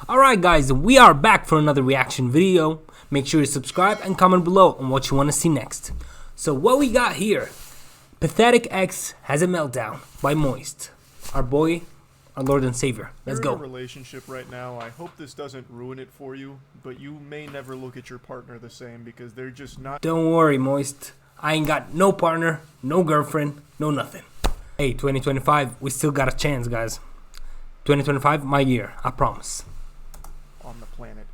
Alright guys, we are back for another reaction video. Make sure to subscribe and comment below on what you want to see next. So what we got here, Pathetic X Has a Meltdown by Moist. Our boy, our Lord and Savior. Let's go. You're in a relationship right now. I hope this doesn't ruin it for you, but you may never look at your partner the same because they're just not. Don't worry, Moist. I ain't got no partner, no girlfriend, no nothing. Hey, 2025, we still got a chance, guys. 2025, my year, I promise. On the planet.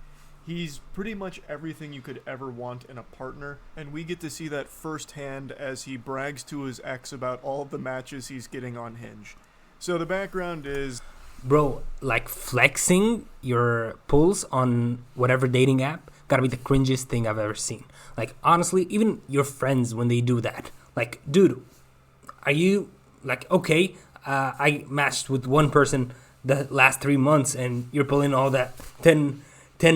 He's pretty much everything you could ever want in a partner, and we get to see that firsthand as he brags to his ex about all of the matches he's getting on Hinge. So the background is... Bro, like flexing your pulls on whatever dating app gotta be the cringiest thing I've ever seen. Like, honestly, even your friends when they do that. Like, dude, are you... Like, okay, I matched with one person the last 3 months and you're pulling all that 10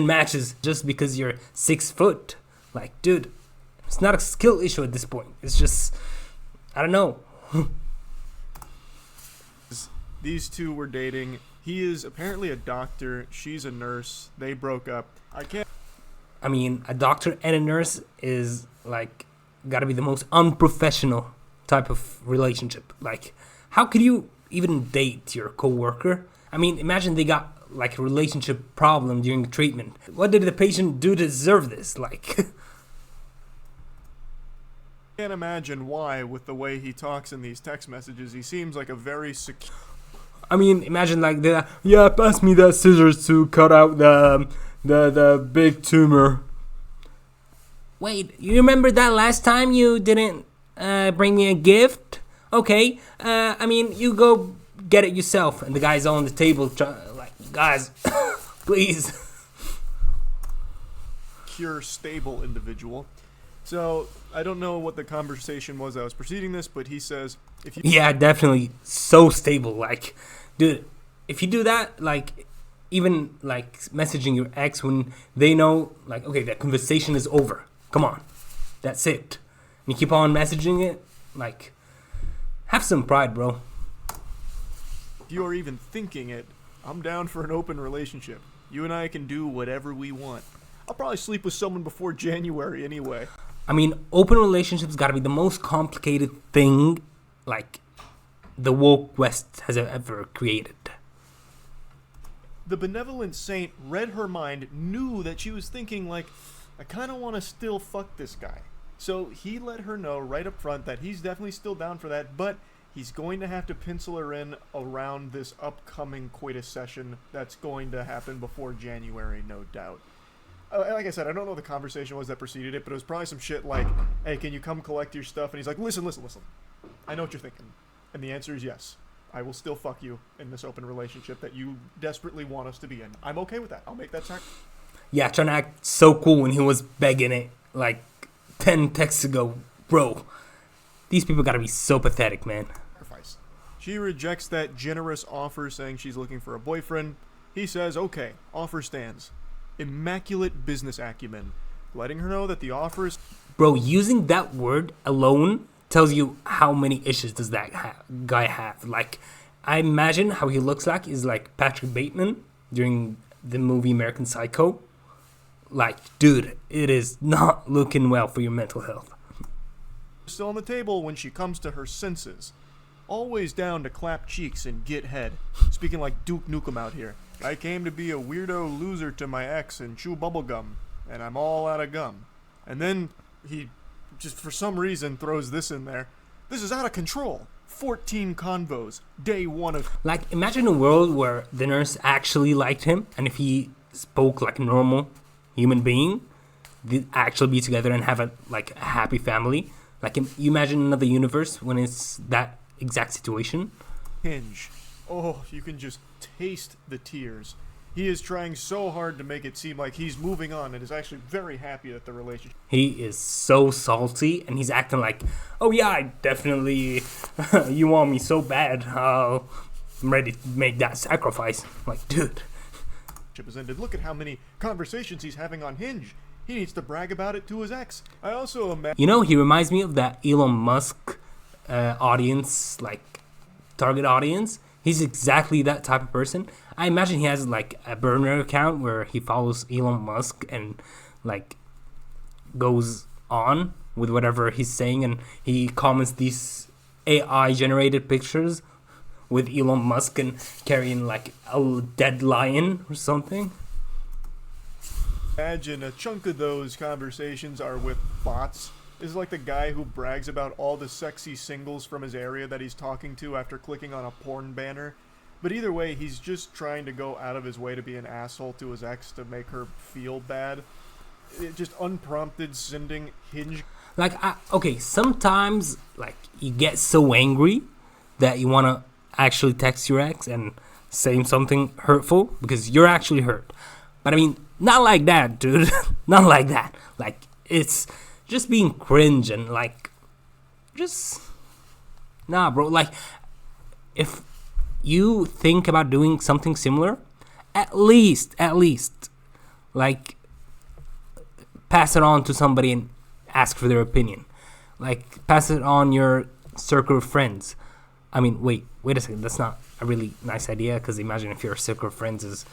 matches just because you're 6 foot. Like, dude, it's not a skill issue at this point. It's just, I don't know. These two were dating. He is apparently a doctor. She's a nurse. They broke up. I mean, a doctor and a nurse is, like, gotta be the most unprofessional type of relationship. Like, how could you even date your coworker? I mean, imagine they got like a relationship problem during treatment. What did the patient do to deserve this? Like, can't imagine why, with the way he talks in these text messages. He seems like a very secure. I mean, imagine like yeah, pass me that scissors to cut out the big tumor. Wait, you remember that last time you didn't bring me a gift? Okay, I mean, you go get it yourself. And the guy's on the table like, guys, please. Pure, stable individual. So, I don't know what the conversation was that was preceding this, but he says, if you... Yeah, definitely so stable. Like, dude, if you do that, like, even, like, messaging your ex when they know, like, okay, that conversation is over. Come on. That's it. And you keep on messaging it, like, have some pride, bro. If you are even thinking it, I'm down for an open relationship. You and I can do whatever we want. I'll probably sleep with someone before January anyway. I mean, open relationships gotta be the most complicated thing, like, the woke West has ever created. The benevolent saint read her mind, knew that she was thinking, like, I kind of want to still fuck this guy. So he let her know right up front that he's definitely still down for that, but he's going to have to pencil her in around this upcoming coitus session that's going to happen before January, no doubt. Like I said, I don't know what the conversation was that preceded it, but it was probably some shit like, hey, can you come collect your stuff? And he's like, listen. I know what you're thinking. And the answer is yes. I will still fuck you in this open relationship that you desperately want us to be in. I'm okay with that. I'll make that sacrifice. Yeah, trying to act so cool when he was begging it, like, 10 texts ago. Bro, these people gotta be so pathetic, man. She rejects that generous offer, saying she's looking for a boyfriend. He says, okay, offer stands. Immaculate business acumen, letting her know that the offer is... Bro, using that word alone tells you how many issues does that guy have. Like, I imagine how he looks like is like Patrick Bateman during the movie American Psycho. Like, dude, it is not looking well for your mental health. Still on the table when she comes to her senses. Always down to clap cheeks and get head. Speaking like Duke Nukem out here. I came to be a weirdo loser to my ex and chew bubblegum, and I'm all out of gum. And then he just for some reason throws this in there. This is out of control. 14 convos. Day 1 of... Like, imagine a world where the nurse actually liked him, and if he spoke like a normal human being, they'd actually be together and have a happy family. Like, you imagine another universe when it's that exact situation. Hinge. Oh, you can just taste the tears. He is trying so hard to make it seem like he's moving on and is actually very happy that the relationship... He is so salty, and he's acting like, oh yeah, I definitely, you want me so bad, I'm ready to make that sacrifice. Like, dude. ...has ended. Look at how many conversations he's having on Hinge. He needs to brag about it to his ex. I also imagine... You know, he reminds me of that Elon Musk audience, like, target audience. He's exactly that type of person. I imagine he has like a burner account where he follows Elon Musk and like goes on with whatever he's saying, and he comments these AI generated pictures with Elon Musk and carrying like a dead lion or something. Imagine a chunk of those conversations are with bots. This is like the guy who brags about all the sexy singles from his area that he's talking to after clicking on a porn banner. But either way, he's just trying to go out of his way to be an asshole to his ex to make her feel bad. Just unprompted sending Hinge. Like, okay, sometimes like you get so angry that you want to actually text your ex and say something hurtful because you're actually hurt. But I mean, not like that, dude. Not like that. Like, it's just being cringe and like, just nah, bro. Like, if you think about doing something similar, at least, like, pass it on to somebody and ask for their opinion. Like, pass it on your circle of friends. I mean, wait a second. That's not a really nice idea, because imagine if your circle of friends is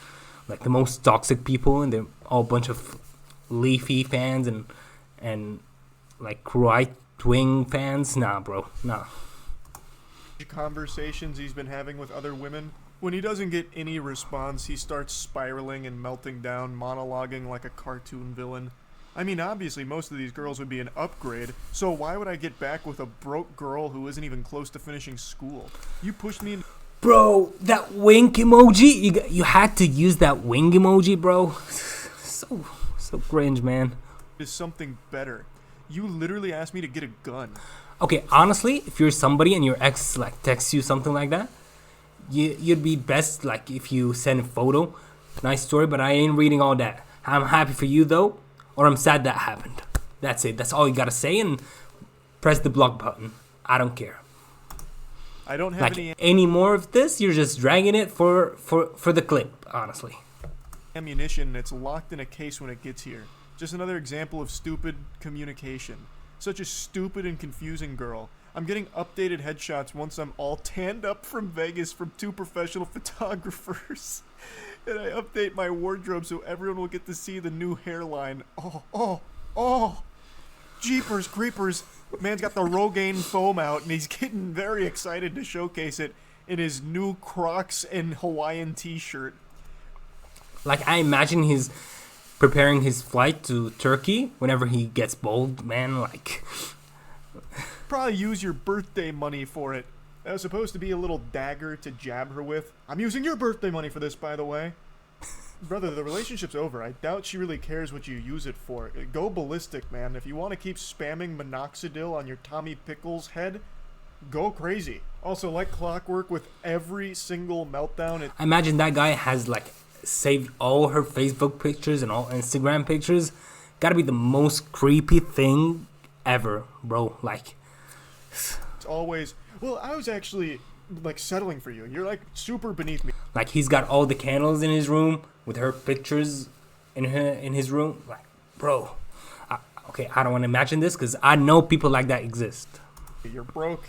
like the most toxic people and they're all a bunch of Leafy fans and like right wing fans. Nah, bro, nah. Conversations he's been having with other women. When he doesn't get any response, he starts spiraling and melting down, monologuing like a cartoon villain. I mean, obviously, most of these girls would be an upgrade, so why would I get back with a broke girl who isn't even close to finishing school? You pushed me in. Bro, that wink emoji, you had to use that wing emoji, bro. So cringe, man. Is something better. You literally asked me to get a gun. Okay, honestly, if you're somebody and your ex like texts you something like that, you'd be best like if you send a photo. Nice story, but I ain't reading all that. I'm happy for you though, or I'm sad that happened. That's it. That's all you gotta say, and press the block button. I don't care. I don't have like any more of this. You're just dragging it for the clip, honestly. Ammunition. It's locked in a case when it gets here. Just another example of stupid communication. Such a stupid and confusing girl. I'm getting updated headshots once I'm all tanned up from Vegas from 2 professional photographers. And I update my wardrobe so everyone will get to see the new hairline. Oh. Jeepers creepers. Man's got the Rogaine foam out and he's getting very excited to showcase it in his new Crocs and Hawaiian t-shirt. Like, I imagine he's preparing his flight to Turkey whenever he gets bold, man. Like, probably use your birthday money for it. That was supposed to be a little dagger to jab her with. I'm using your birthday money for this, by the way. Brother, the relationship's over. I doubt she really cares what you use it for. Go ballistic, man. If you want to keep spamming minoxidil on your Tommy Pickles head, go crazy. Also, like clockwork with every single meltdown. I imagine that guy has like saved all her Facebook pictures and all Instagram pictures. Gotta be the most creepy thing ever, bro. Like, it's always, well, I was actually like settling for you. You're like super beneath me. Like, he's got all the candles in his room with her pictures in his room. Like, bro, okay, I don't want to imagine this because I know people like that exist. You're broke,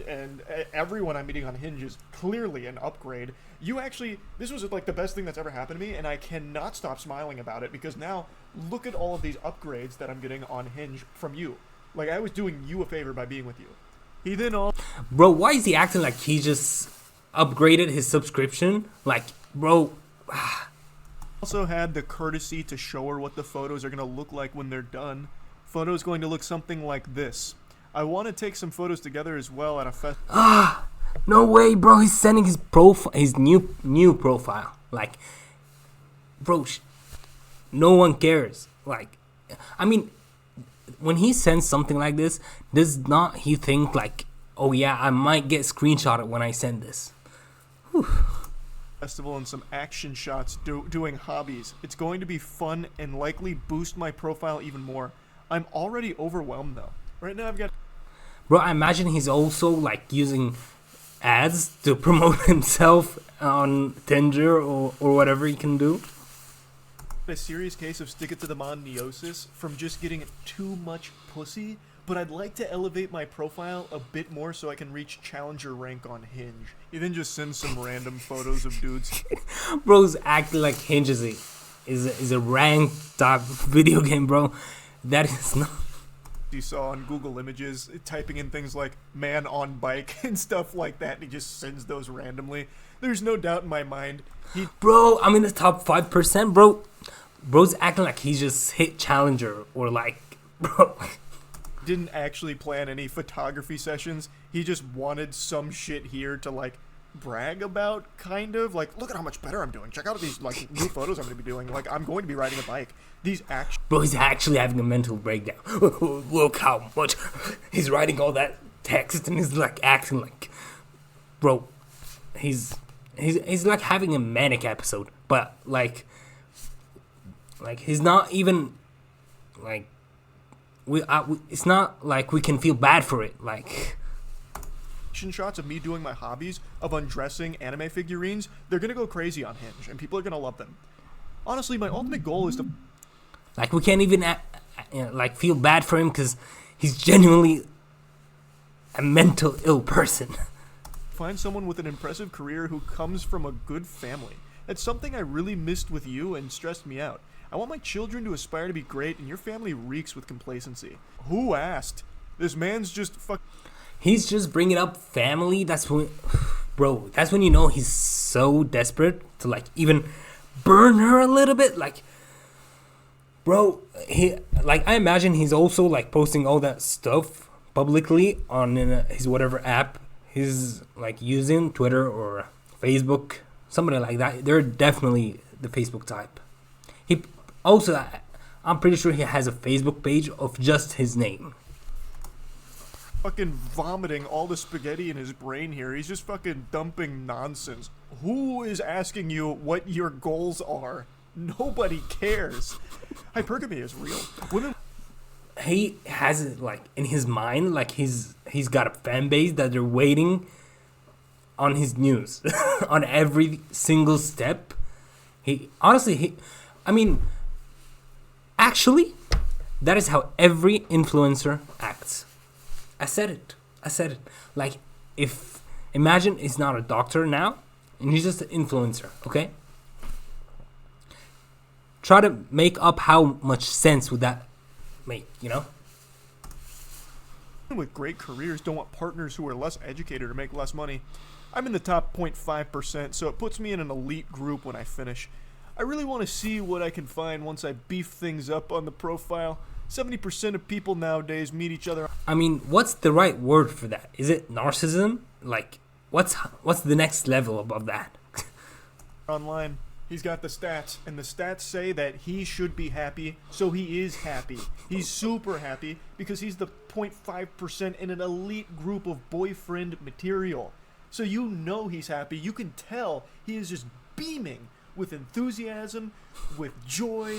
and everyone I'm meeting on Hinge is clearly an upgrade. You actually, this was like the best thing that's ever happened to me, and I cannot stop smiling about it because now look at all of these upgrades that I'm getting on Hinge from you. Like, I was doing you a favor by being with you. He then Bro, why is he acting like he just upgraded his subscription? Like, bro. Also had the courtesy to show her what the photos are going to look like when they're done. Photos going to look something like this. I want to take some photos together as well at a festival. No way, bro. He's sending his profile, his new profile. Like, bro, no one cares. Like, I mean, when he sends something like this, does not he think like, oh yeah, I might get screenshotted when I send this? Whew. Festival and some action shots doing hobbies. It's going to be fun and likely boost my profile even more. I'm already overwhelmed though. Right now I've got... Bro, I imagine he's also like using ads to promote himself on Tinder or whatever he can do. A serious case of stick it to the man neosis from just getting too much pussy but I'd like to elevate my profile a bit more so I can reach challenger rank on Hinge. You then just send some random photos of dudes. Bro's acting like Hinge is a ranked type video game, bro. That is not. You saw on Google Images, typing in things like man on bike and stuff like that, and he just sends those randomly. There's no doubt in my mind. Bro, I'm in the top 5%, bro. Bro's acting like he's just hit challenger or like, bro. Didn't actually plan any photography sessions. He just wanted some shit here to like brag about, kind of like, look at how much better I'm doing. Check out these like new photos I'm going to be doing. Like, I'm going to be riding a bike. These actually. Bro, he's actually having a mental breakdown. Look how much he's writing all that text and he's like acting like, bro, he's like having a manic episode, but like he's not even like it's not like we can feel bad for it. Like shots of me doing my hobbies of undressing anime figurines, they're gonna go crazy on Hinge and people are gonna love them. Honestly, my ultimate goal is to like we can't even like feel bad for him because he's genuinely a mental ill person. Find someone with an impressive career who comes from a good family. That's something I really missed with you and stressed me out. I want my children to aspire to be great, and your family reeks with complacency. Who asked? This man's just He's just bringing up family. That's when, bro, that's when you know he's so desperate to like even burn her a little bit. Like, bro, I imagine he's also like posting all that stuff publicly on his whatever app he's like using, Twitter or Facebook, somebody like that. They're definitely the Facebook type. He also, I'm pretty sure he has a Facebook page of just his name. Fucking vomiting all the spaghetti in his brain here. He's just fucking dumping nonsense. Who is asking you what your goals are? Nobody cares. Hypergamy is real. Women. He has it like in his mind, like he's got a fan base that they're waiting on his news on every single step. Actually, that is how every influencer acts. I said it. Like, imagine he's not a doctor now, and he's just an influencer, okay? Try to make up how much sense would that make, you know? With great careers don't want partners who are less educated or make less money. I'm in the top 0.5%, so it puts me in an elite group when I finish. I really want to see what I can find once I beef things up on the profile. 70% of people nowadays meet each other. I mean, what's the right word for that? Is it narcissism? Like, what's the next level above that? Online. He's got the stats, and the stats say that he should be happy, so he is happy. He's super happy because he's the 0.5% in an elite group of boyfriend material. So you know he's happy. You can tell he is just beaming with enthusiasm, with joy.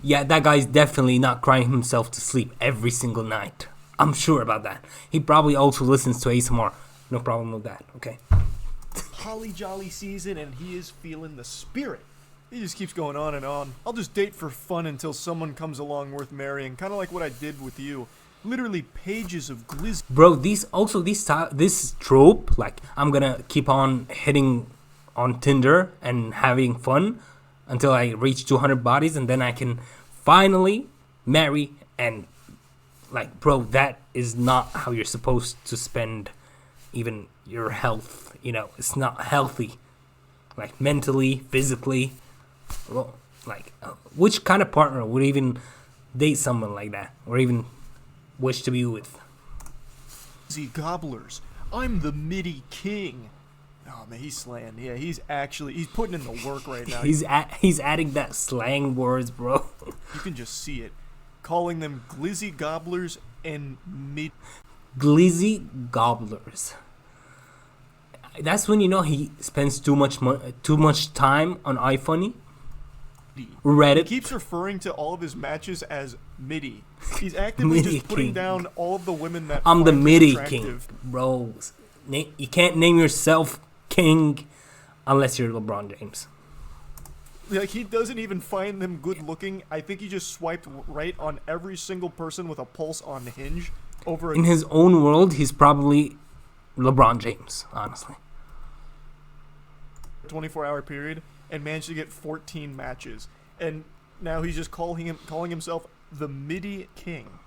Yeah, that guy's definitely not crying himself to sleep every single night. I'm sure about that. He probably also listens to ASMR. No problem with that, okay? Holly jolly season, and he is feeling the spirit. He just keeps going on and on. I'll just date for fun until someone comes along worth marrying, kind of like what I did with you. Literally pages of glizzy. Bro, this trope, like, I'm gonna keep on hitting on Tinder and having fun until I reach 200 bodies, and then I can finally marry. And like, bro, that is not how you're supposed to spend even your health. You know, it's not healthy, like mentally, physically. Well, like, which kind of partner would even date someone like that, or even wish to be with? Gobblers, I'm the MIDI king. Oh man, he's slaying. Yeah, he's putting in the work right now. He's adding that slang words, bro. You can just see it. Calling them glizzy gobblers and glizzy gobblers. That's when you know he spends too much time on iFunny, Reddit. He keeps referring to all of his matches as MIDI. He's actively MIDI just putting king. down all of the women that I'm the find him MIDI attractive. king, bro. You can't name yourself king unless you're LeBron James. Like, he doesn't even find them good looking. I think he just swiped right on every single person with a pulse on Hinge. over In his own world, he's probably LeBron James, honestly. 24-hour period and managed to get 14 matches. And now he's just calling himself the MIDI King.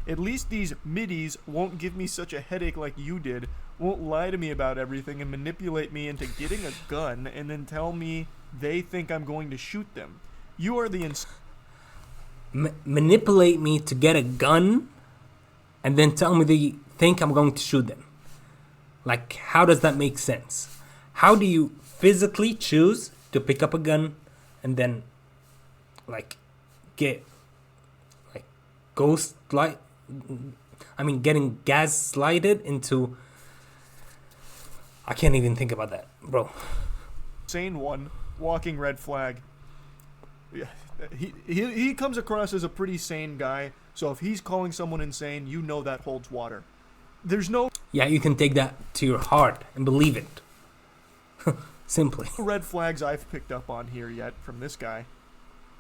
At least these middies won't give me such a headache like you did, won't lie to me about everything and manipulate me into getting a gun and then tell me they think I'm going to shoot them. You are the Manipulate me to get a gun and then tell me they think I'm going to shoot them. Like, how does that make sense? How do you physically choose to pick up a gun and then, like, get, like, getting gaslighted into... I can't even think about that, bro. insane one, walking red flag. Yeah, he comes across as a pretty sane guy, so if he's calling someone insane, you know that holds water. There's no... Yeah, you can take that to your heart and believe it. Simply. red flags I've picked up on here yet from this guy.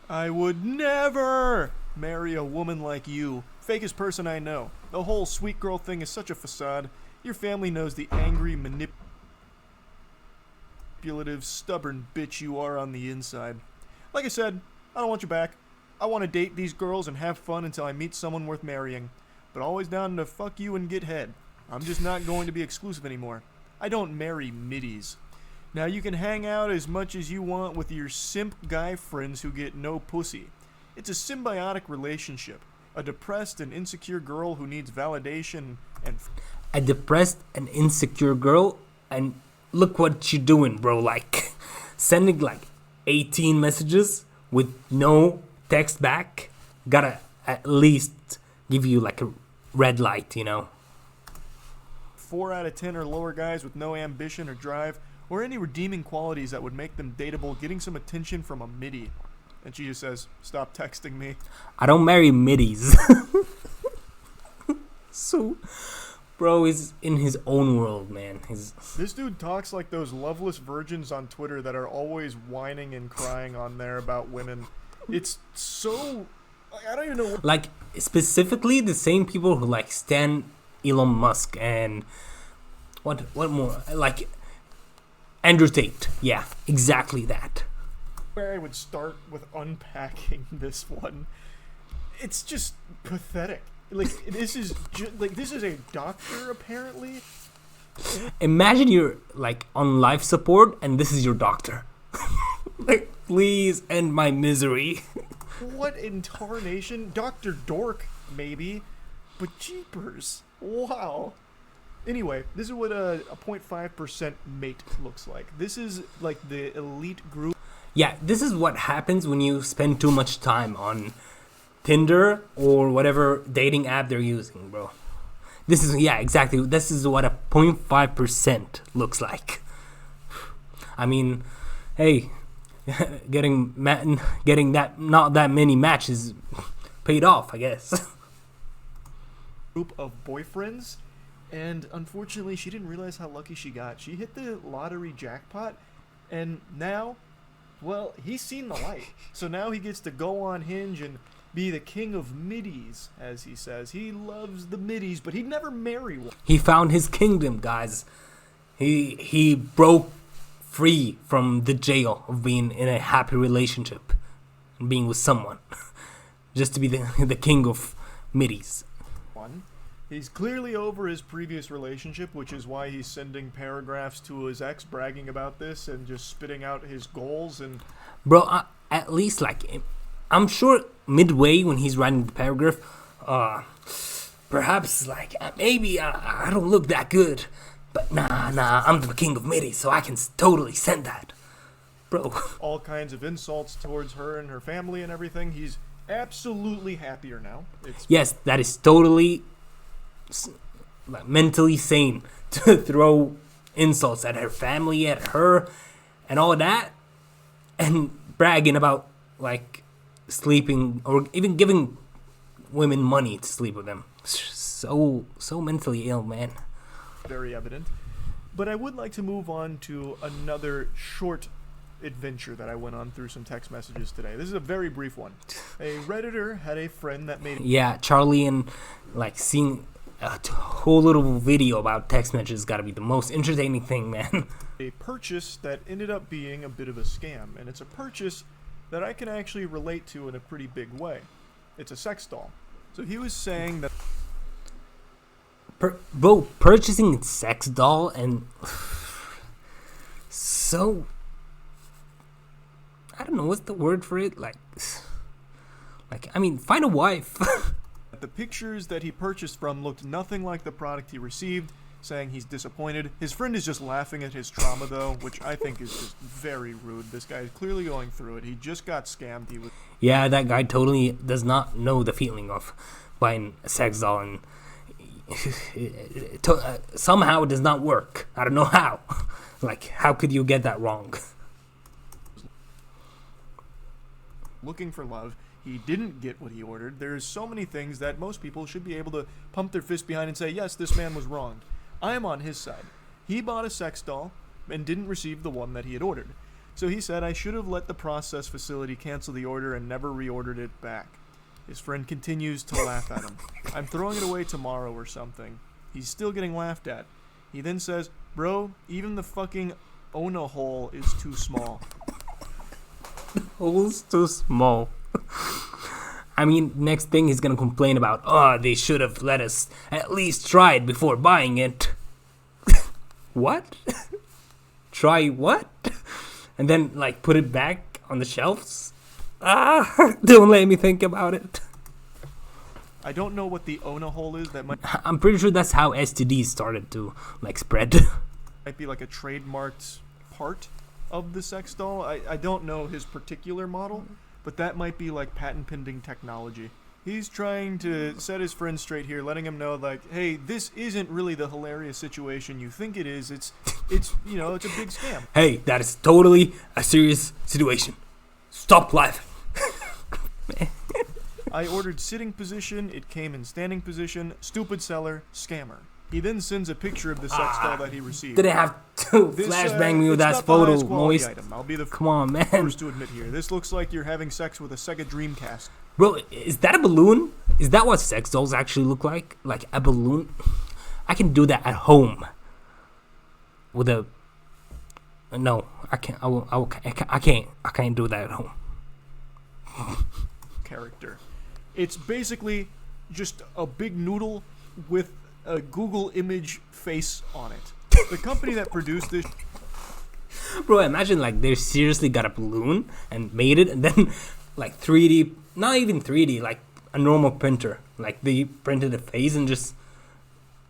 I would never marry a woman like you. Fakest person I know. The whole sweet girl thing is such a facade. Your family knows the angry, manipulative, stubborn bitch you are on the inside. Like I said, I don't want you back. I want to date these girls and have fun until I meet someone worth marrying. But always down to fuck you and get head. I'm just not going to be exclusive anymore. I don't marry middies. Now you can hang out as much as you want with your simp guy friends who get no pussy. It's a symbiotic relationship. A depressed and insecure girl who needs validation and... A depressed and insecure girl, and look what you're doing, bro. Like, sending like 18 messages with no text back. Gotta at least give you like a red light, you know? 4 out of 10 are lower guys with no ambition or drive or any redeeming qualities that would make them dateable, getting some attention from a midi. And she just says, stop texting me. I don't marry middies. So, bro is in his own world, man. This dude talks like those loveless virgins on Twitter that are always whining and crying on there about women. It's so... I don't even know... Like, specifically the same people who, like, stan Elon Musk and... What more? Like, Andrew Tate. Yeah, exactly that. Where I would start with unpacking this one. It's just pathetic. Like, this is a doctor, apparently. Imagine you're, like, on life support, and this is your doctor. Like, please end my misery. What in tarnation? Dr. Dork, maybe. But jeepers. Wow. Anyway, this is what a 0.5% mate looks like. This is, like, the elite group. Yeah, this is what happens when you spend too much time on Tinder or whatever dating app they're using, bro. This is, yeah, exactly. This is what a 0.5% looks like. I mean, hey, getting that not that many matches paid off, I guess. Group of boyfriends, and unfortunately, she didn't realize how lucky she got. She hit the lottery jackpot, and now, well, he's seen the light. So now he gets to go on Hinge and be the king of middies, as he says. He loves the middies, but he'd never marry one. He found his kingdom, guys. He broke free from the jail of being in a happy relationship and being with someone. Just to be the king of middies. He's clearly over his previous relationship, which is why he's sending paragraphs to his ex bragging about this and just spitting out his goals. And bro, at least, like, I'm sure midway when he's writing the paragraph, perhaps, like, maybe I don't look that good, but nah, I'm the king of middies, so I can totally send that, bro. All kinds of insults towards her and her family and everything. He's absolutely happier now. Yes, that is totally mentally sane to throw insults at her family, at her, and all that, and bragging about, like, sleeping or even giving women money to sleep with them. So mentally ill, man. Very evident. But I would like to move on to another short adventure that I went on through some text messages today. This is a very brief one. A Redditor had a friend that made... Yeah, Charlie, and, like, seeing whole little video about text messages got to be the most entertaining thing, man. A purchase that ended up being a bit of a scam, and it's a purchase that I can actually relate to in a pretty big way. It's a sex doll. So he was saying that Bro, purchasing a sex doll and so I don't know what's the word for it, like I mean, find a wife. the pictures that he purchased from looked nothing like the product he received, saying he's disappointed. His friend is just laughing at his trauma, though, which I think is just very rude. This guy is clearly going through it. He just got scammed. Yeah, that guy totally does not know the feeling of buying a sex doll, and somehow it does not work. I don't know how. Like, how could you get that wrong? Looking for love. He didn't get what he ordered. There's so many things that most people should be able to pump their fist behind and say, yes, this man was wrong. I am on his side. He bought a sex doll and didn't receive the one that he had ordered. So he said, I should have let the process facility cancel the order and never reordered it back. His friend continues to laugh at him. I'm throwing it away tomorrow or something. He's still getting laughed at. He then says, bro, even the fucking Ona hole is too small. The hole's too small. I mean, next thing he's gonna complain about, oh, they should have let us at least try it before buying it. What? Try what? And then, like, put it back on the shelves? Don't let me think about it. I don't know what the Ona hole is. That I'm pretty sure that's how STDs started to, like, spread. Might be like a trademarked part of the sex doll. I don't know his particular model, but that might be like patent pending technology. He's trying to set his friend straight here, letting him know, like, hey, this isn't really the hilarious situation you think it is. It's you know, it's a big scam. Hey, that is totally a serious situation. Stop laughing. I ordered sitting position. It came in standing position. Stupid seller. Scammer. He then sends a picture of the sex doll that he received. Did I have to flashbang me with that photo, Moist? Item. I'll be the Come on, man. first to admit here. This looks like you're having sex with a Sega Dreamcast. Bro, is that a balloon? Is that what sex dolls actually look like? Like a balloon? I can do that at home. With a... No, I can't. I can't do that at home. Character. It's basically just a big noodle with a Google image face on it. The company that produced this... Bro, imagine like they seriously got a balloon and made it, and then like 3D, not even 3D, like a normal printer. Like they printed a face and just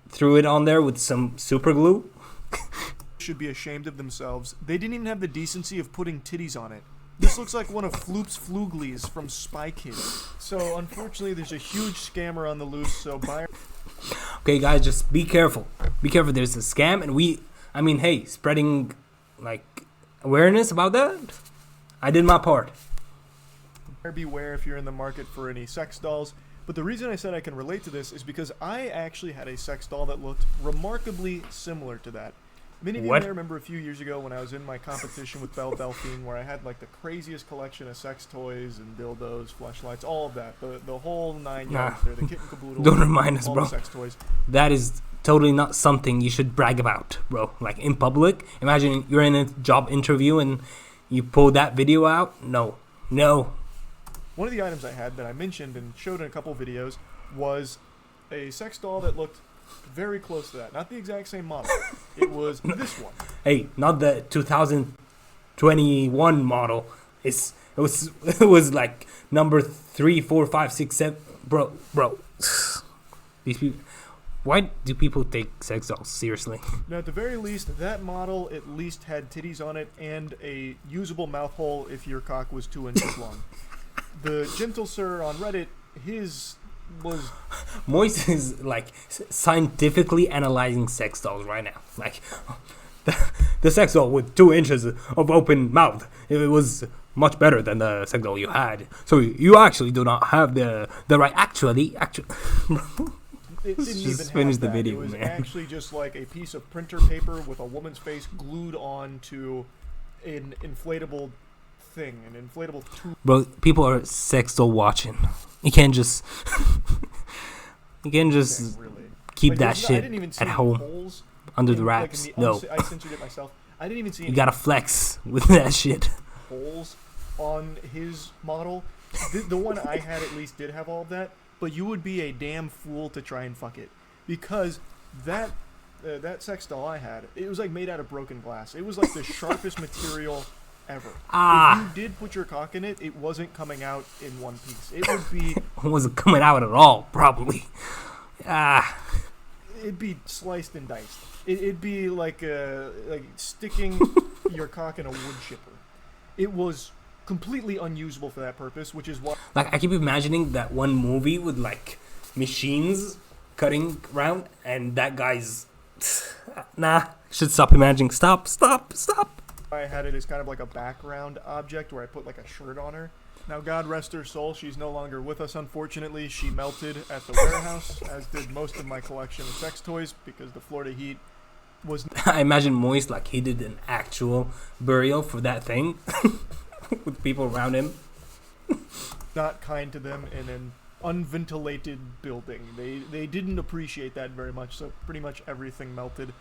threw it on there with some super glue. Should be ashamed of themselves. They didn't even have the decency of putting titties on it. This looks like one of Floop's Fluglies from Spy Kids. So unfortunately there's a huge scammer on the loose, so buyer... Okay, guys, just be careful. Be careful. There's a scam, and hey, spreading like awareness about that. I did my part. Beware if you're in the market for any sex dolls. But the reason I said I can relate to this is because I actually had a sex doll that looked remarkably similar to that. Many of you may remember a few years ago when I was in my competition with Belle Delphine, where I had like the craziest collection of sex toys and dildos, fleshlights, all of that. The whole 9 yards there, the kit and caboodle. Don't remind us, all bro. The sex toys. That is totally not something you should brag about, bro. Like in public. Imagine you're in a job interview and you pull that video out. No. One of the items I had that I mentioned and showed in a couple videos was a sex doll that looked very close to that. Not the exact same model. It was this one. Hey, not the 2021 model. It was like number 3, 4, 5, 6, 7. Bro. These people. Why do people take sex dolls seriously? Now, at the very least, that model at least had titties on it and a usable mouth hole if your cock was 2 inches long. The gentle sir on Reddit, his was... Moist is like scientifically analyzing sex dolls right now. Like the sex doll with 2 inches of open mouth, it was much better than the sex doll you had. So you actually do not have the right. Actually. It didn't just even finish have the that. video, it was man. actually just like a piece of printer paper with a woman's face glued on to an inflatable thing, an inflatable tube. Bro, people are sex doll watching. You can't just Really. keep Like, that I shit didn't even see at any home holes under in, the like, wraps. in the No, I censored it myself. I didn't even see you any gotta flex with that shit. holes on his model. The one I had at least did have all of that, but you would be a damn fool to try and fuck it, because that sex doll I had, it was like made out of broken glass. It was like the sharpest material ever. If you did put your cock in it, it wasn't coming out in one piece. It would be. It wasn't coming out at all, probably. It'd be sliced and diced. It'd be like sticking your cock in a wood chipper. It was completely unusable for that purpose, which is why. Like, I keep imagining that one movie with like machines cutting around, and that guy's nah. Should stop imagining. Stop. I had it as kind of like a background object where I put like a shirt on her. Now, God rest her soul, she's no longer with us, unfortunately. She melted at the warehouse, as did most of my collection of sex toys, because the Florida heat was I imagine Moist, like, he did an actual burial for that thing with people around him. not kind to them in an unventilated building. They didn't appreciate that very much, so pretty much everything melted.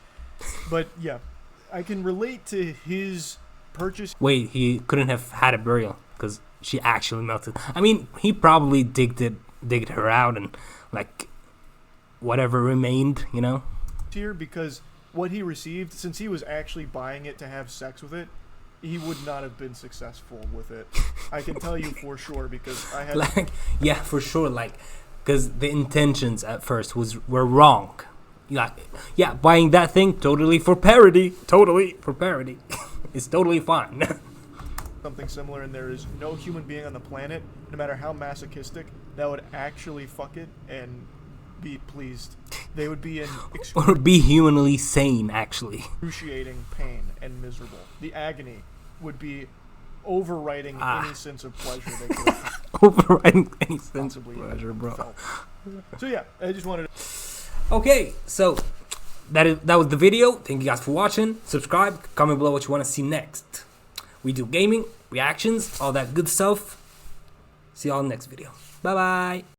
But yeah, I can relate to his purchase. Wait, he couldn't have had a burial because she actually melted. I mean, he probably digged her out and like whatever remained, you know. Here, because what he received, since he was actually buying it to have sex with it, he would not have been successful with it. I can tell you for sure, because I had like, yeah, for sure, like, because the intentions at first were wrong. Like, yeah, buying that thing totally for parody. It's totally fine. something similar, and there is no human being on the planet, no matter how masochistic, that would actually fuck it and be pleased. They would be in Or be humanly sane, actually. excruciating pain and miserable. The agony would be overriding any sense of pleasure they could have Overriding any sense of possibly pleasure, bro. felt. So yeah, I just wanted to... Okay, so that was the video. Thank you guys for watching. Subscribe, comment below what you want to see next. We do gaming, reactions, all that good stuff. See y'all in the next video. Bye bye.